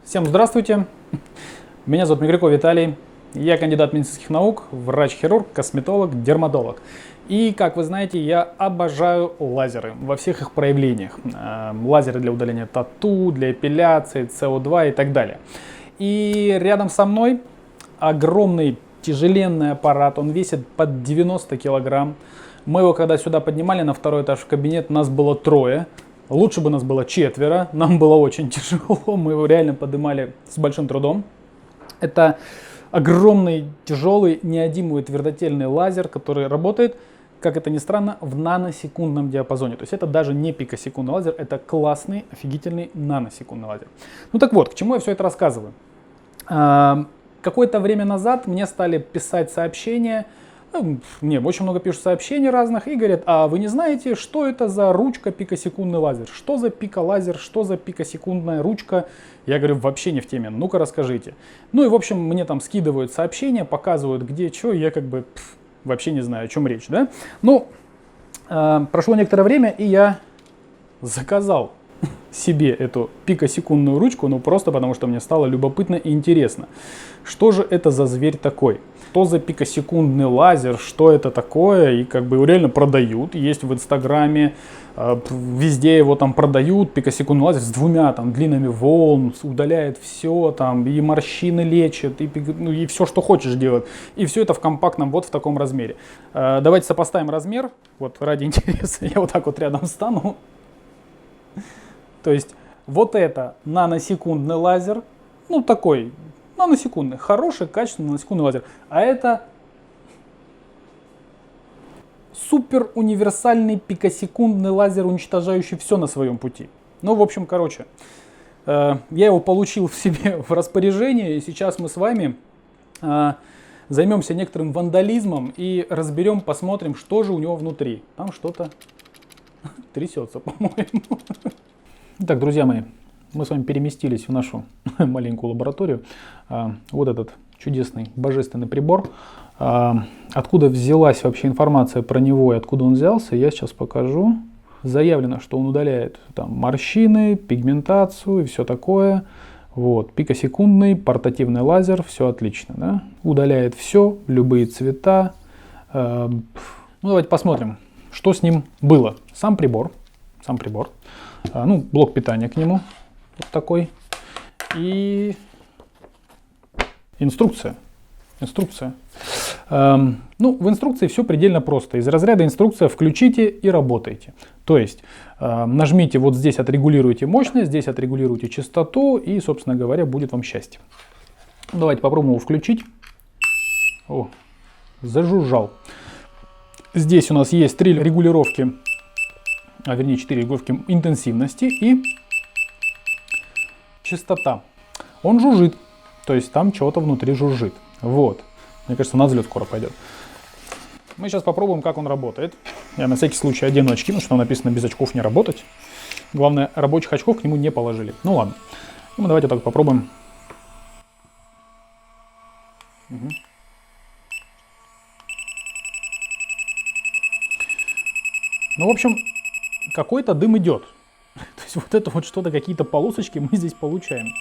Всем здравствуйте, меня зовут Мигряков Виталий, я кандидат медицинских наук, врач-хирург, косметолог, дерматолог. И, как вы знаете, я обожаю лазеры во всех их проявлениях. Лазеры для удаления тату, для эпиляции, СО2 и так далее. И рядом со мной огромный тяжеленный аппарат, он весит под 90 килограмм. Мы его когда сюда поднимали на второй этаж в кабинет, нас было трое. Лучше бы нас было четверо, нам было очень тяжело, мы его реально поднимали с большим трудом. Это огромный, тяжелый, неодимовый твердотельный лазер, который работает, как это ни странно, в наносекундном диапазоне. То есть это даже не пикосекундный лазер, это классный, офигительный наносекундный лазер. Ну так вот, к чему я все это рассказываю? Какое-то время назад мне стали писать сообщения, мне очень много пишут сообщений разных и говорят: а вы не знаете, что это за ручка пикосекундный лазер? Что за пиколазер? Что за пикосекундная ручка? Я говорю, вообще не в теме, ну-ка расскажите. Ну и в общем мне там скидывают сообщения, показывают где, что, я как бы вообще не знаю, о чем речь, да? Ну, прошло некоторое время, и я заказал себе эту пикосекундную ручку, ну просто потому что мне стало любопытно и интересно. Что же это за зверь такой? Что за пикосекундный лазер, что это такое? И как бы его реально продают, есть в Инстаграме, везде его там продают, пикосекундный лазер с двумя там длинами волн, удаляет все там, и морщины лечит, и все, что хочешь делать. И все это в компактном, вот в таком размере. Давайте сопоставим размер, вот ради интереса, я вот так вот рядом стану. То есть вот это наносекундный лазер, ну такой наносекундный, хороший, качественный наносекундный лазер. А это супер универсальный пикосекундный лазер, уничтожающий все на своем пути. Ну, в общем, короче, я его получил в себе в распоряжение, и сейчас мы с вами займемся некоторым вандализмом и разберем, посмотрим, что же у него внутри. Там что-то трясется, по-моему. Итак, друзья мои, мы с вами переместились в нашу маленькую лабораторию. Вот этот чудесный, божественный прибор. Откуда взялась вообще информация про него и откуда он взялся, я сейчас покажу. Заявлено, что он удаляет там морщины, пигментацию и все такое. Вот, пикосекундный портативный лазер, все отлично, да? Удаляет все, любые цвета. Ну, давайте посмотрим, что с ним было. Сам прибор. Ну, блок питания к нему вот такой. И инструкция. Ну, в инструкции все предельно просто. Из разряда инструкция «включите и работайте». То есть нажмите вот здесь, отрегулируйте мощность, здесь отрегулируйте частоту, и, собственно говоря, будет вам счастье. Давайте попробуем его включить. О, зажужжал. Здесь у нас есть 3 регулировки, вернее 4 регулировки интенсивности и частота. Он жужжит, то есть там чего-то внутри жужжит. Вот. Мне кажется, на взлет скоро пойдет. Мы сейчас попробуем, как он работает. Я на всякий случай одену очки, потому что написано без очков не работать. Главное, рабочих очков к нему не положили. Ну ладно. Ну, давайте так попробуем. Угу. Ну, в общем, какой-то дым идет. То есть вот это вот что-то, какие-то полосочки мы здесь получаем.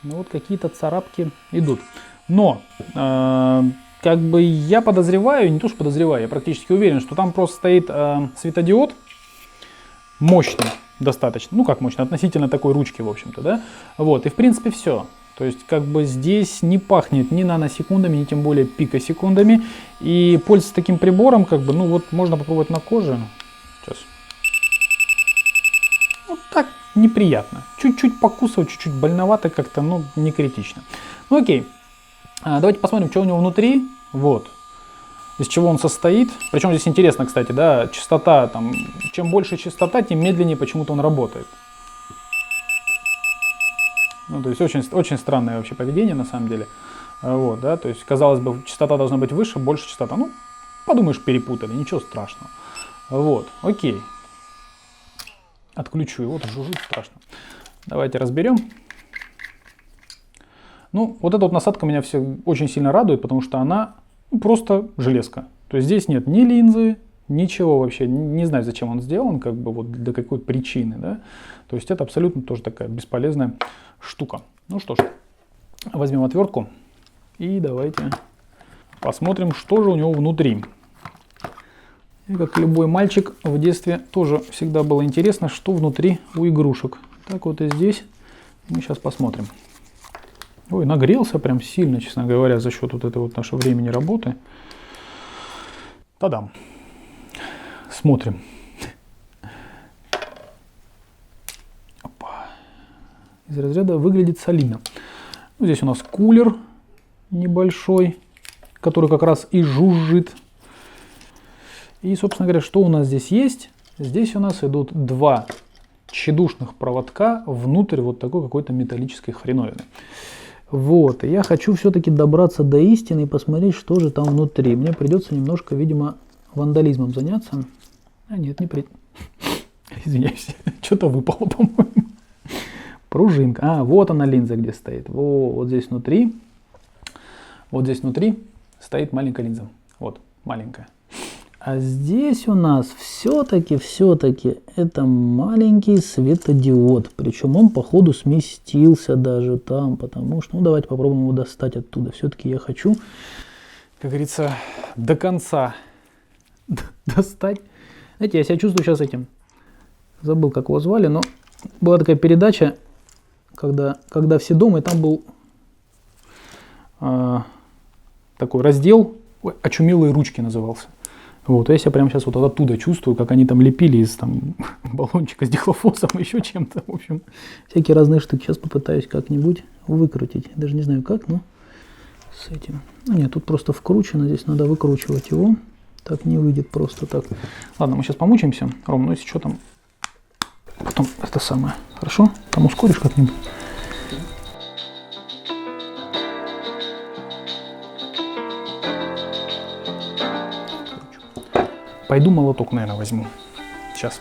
Ну вот какие-то царапки идут. Но, как бы я подозреваю, не то что подозреваю, я практически уверен, что там просто стоит светодиод мощный достаточно. Ну как мощный, относительно такой ручки, в общем-то, да. Вот, и в принципе все. То есть как бы здесь не пахнет ни наносекундами, ни тем более пикосекундами. И пользоваться таким прибором, как бы, ну вот можно попробовать на коже. Сейчас. Вот так неприятно. Чуть-чуть покусывать, чуть-чуть больновато как-то, ну не критично. Ну окей. Давайте посмотрим, что у него внутри. Вот. Из чего он состоит. Причем здесь интересно, кстати, да, частота, там, чем больше частота, тем медленнее почему-то он работает. Ну, то есть очень странное вообще поведение на самом деле. Вот, да, то есть, казалось бы, частота должна быть выше, больше частота. Ну, подумаешь, перепутали, ничего страшного. Вот, окей. Отключу его, жужжит страшно. Давайте разберем. Ну, вот эта вот насадка меня все очень сильно радует, потому что она просто железка. То есть здесь нет ни линзы, ничего вообще. Не знаю, зачем он сделан, как бы вот для какой причины, да. То есть это абсолютно тоже такая бесполезная штука. Ну что ж, возьмем отвертку и давайте посмотрим, что же у него внутри. И как любой мальчик в детстве тоже всегда было интересно, что внутри у игрушек. Так вот и здесь мы сейчас посмотрим. Ой, нагрелся прям сильно, честно говоря, за счет вот этой вот нашего времени работы. Та-дам. Смотрим. Опа. Из разряда выглядит солидно. Ну, здесь у нас кулер небольшой, который как раз и жужжит. И, собственно говоря, что у нас здесь есть? Здесь у нас идут два тщедушных проводка внутрь вот такой какой-то металлической хреновины. Вот, и я хочу все-таки добраться до истины и посмотреть, что же там внутри. Мне придется немножко, видимо, вандализмом заняться. А нет, не при... Извиняюсь, что-то выпало, по-моему. Пружинка. А, вот она линза где стоит. Вот здесь внутри. Вот здесь внутри стоит маленькая линза. Вот, маленькая. А здесь у нас все-таки это маленький светодиод. Причем он, походу, сместился даже там, потому что... Ну, давайте попробуем его достать оттуда. Все-таки я хочу, как говорится, до конца достать. Знаете, я себя чувствую сейчас этим. Забыл, как его звали, но была такая передача, когда все дома, и там был такой раздел, «Очумелые ручки» назывался. Вот, я себя прямо сейчас вот оттуда чувствую, как они там лепили из там баллончика с дихлофосом, еще чем-то. В общем, всякие разные штуки. Сейчас попытаюсь как-нибудь выкрутить. Даже не знаю как, но с этим. Ну, нет, тут просто вкручено, здесь надо выкручивать его. Так не выйдет просто так. Ладно, мы сейчас помучаемся. Ром, ну если что там, потом это самое. Хорошо? Там ускоришь как-нибудь? Пойду молоток, наверное, возьму. Сейчас.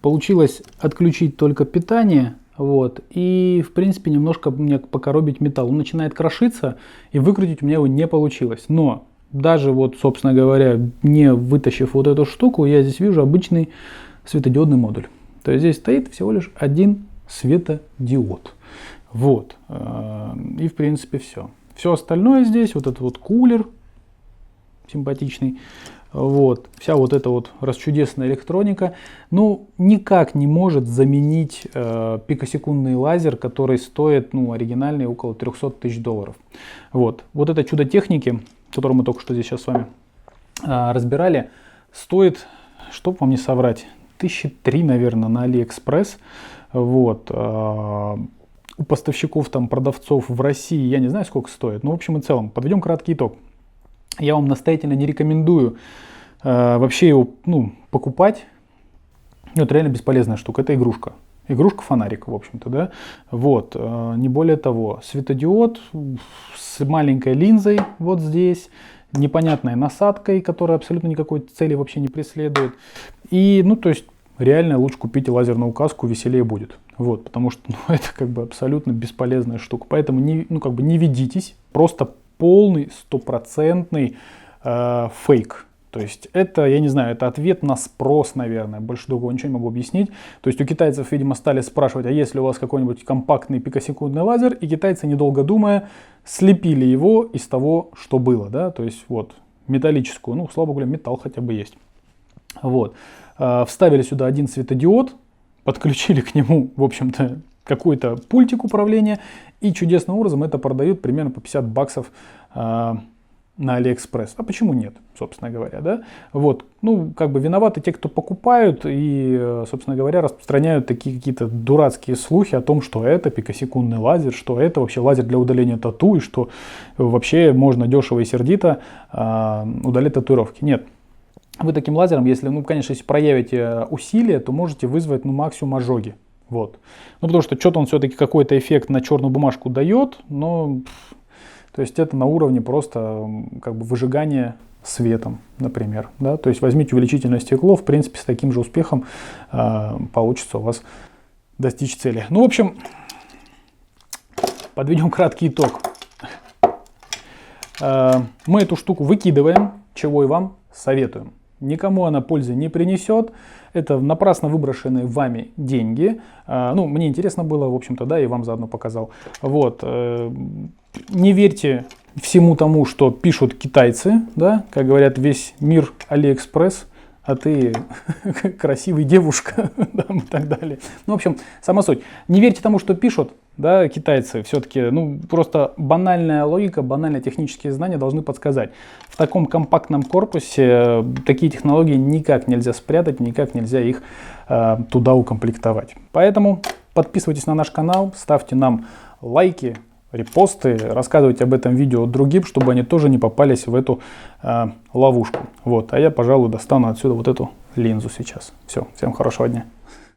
Получилось отключить только питание, вот, и в принципе немножко мне покоробить металл. Он начинает крошиться, и выкрутить у меня его не получилось. Но даже вот, собственно говоря, не вытащив вот эту штуку, я здесь вижу обычный светодиодный модуль. То есть здесь стоит всего лишь один светодиод. Вот, и в принципе все. Все остальное здесь, вот этот вот кулер симпатичный, вот, вся вот эта вот расчудесная электроника, ну, никак не может заменить пикосекундный лазер, который стоит, ну, оригинальный около 300 тысяч долларов. Вот, вот это чудо техники, которое мы только что здесь сейчас с вами разбирали, стоит, чтоб вам не соврать, 1003, наверное, на Алиэкспресс. Вот, у поставщиков, там, продавцов в России, я не знаю, сколько стоит, но в общем и целом, подведем краткий итог. Я вам настоятельно не рекомендую вообще его, ну, покупать. Ну, это реально бесполезная штука. Это игрушка. Игрушка-фонарик, в общем-то, да. Вот, не более того. Светодиод с маленькой линзой вот здесь. Непонятной насадкой, которая абсолютно никакой цели вообще не преследует. И, ну, то есть, реально лучше купить лазерную указку, веселее будет. Вот, потому что, ну, это как бы абсолютно бесполезная штука. Поэтому не, ну, как бы не ведитесь. Просто полный, стопроцентный фейк. То есть это, я не знаю, это ответ на спрос, наверное. Больше другого ничего не могу объяснить. То есть у китайцев, видимо, стали спрашивать, а есть ли у вас какой-нибудь компактный пикосекундный лазер? И китайцы, недолго думая, слепили его из того, что было. Да? То есть вот металлическую, ну, слава богу, металл хотя бы есть. Вот. Вставили сюда один светодиод, подключили к нему, в общем-то, какой-то пультик управления и чудесным образом это продают примерно по 50 баксов на Алиэкспресс. А почему нет, собственно говоря, да? Вот, ну, как бы виноваты те, кто покупают и, собственно говоря, распространяют такие какие-то дурацкие слухи о том, что это пикосекундный лазер, что это вообще лазер для удаления тату, и что вообще можно дешево и сердито удалять татуировки. Нет. Вы таким лазером, если, ну, конечно, если проявите усилия, то можете вызвать, ну, максимум ожоги. Вот. Ну, потому что что-то он все-таки какой-то эффект на черную бумажку дает, но... То есть это на уровне просто как бы выжигания светом, например. Да? То есть возьмите увеличительное стекло, в принципе, с таким же успехом получится у вас достичь цели. Ну, в общем, подведем краткий итог. Мы эту штуку выкидываем, чего и вам советуем. Никому она пользы не принесет. Это напрасно выброшенные вами деньги. Ну, мне интересно было, в общем-то, да, и вам заодно показал. Вот. Не верьте всему тому, что пишут китайцы, да, как говорят, весь мир Алиэкспресс, а ты красивый девушка, да, и так далее. Ну, в общем, сама суть. Не верьте тому, что пишут, да, китайцы. Все-таки, ну, просто банальная логика, банальные технические знания должны подсказать. В таком компактном корпусе такие технологии никак нельзя спрятать, никак нельзя их туда укомплектовать. Поэтому подписывайтесь на наш канал, ставьте нам лайки, репосты, рассказывайте об этом видео другим, чтобы они тоже не попались в эту ловушку. Вот. А я, пожалуй, достану отсюда вот эту линзу сейчас. Все, всем хорошего дня.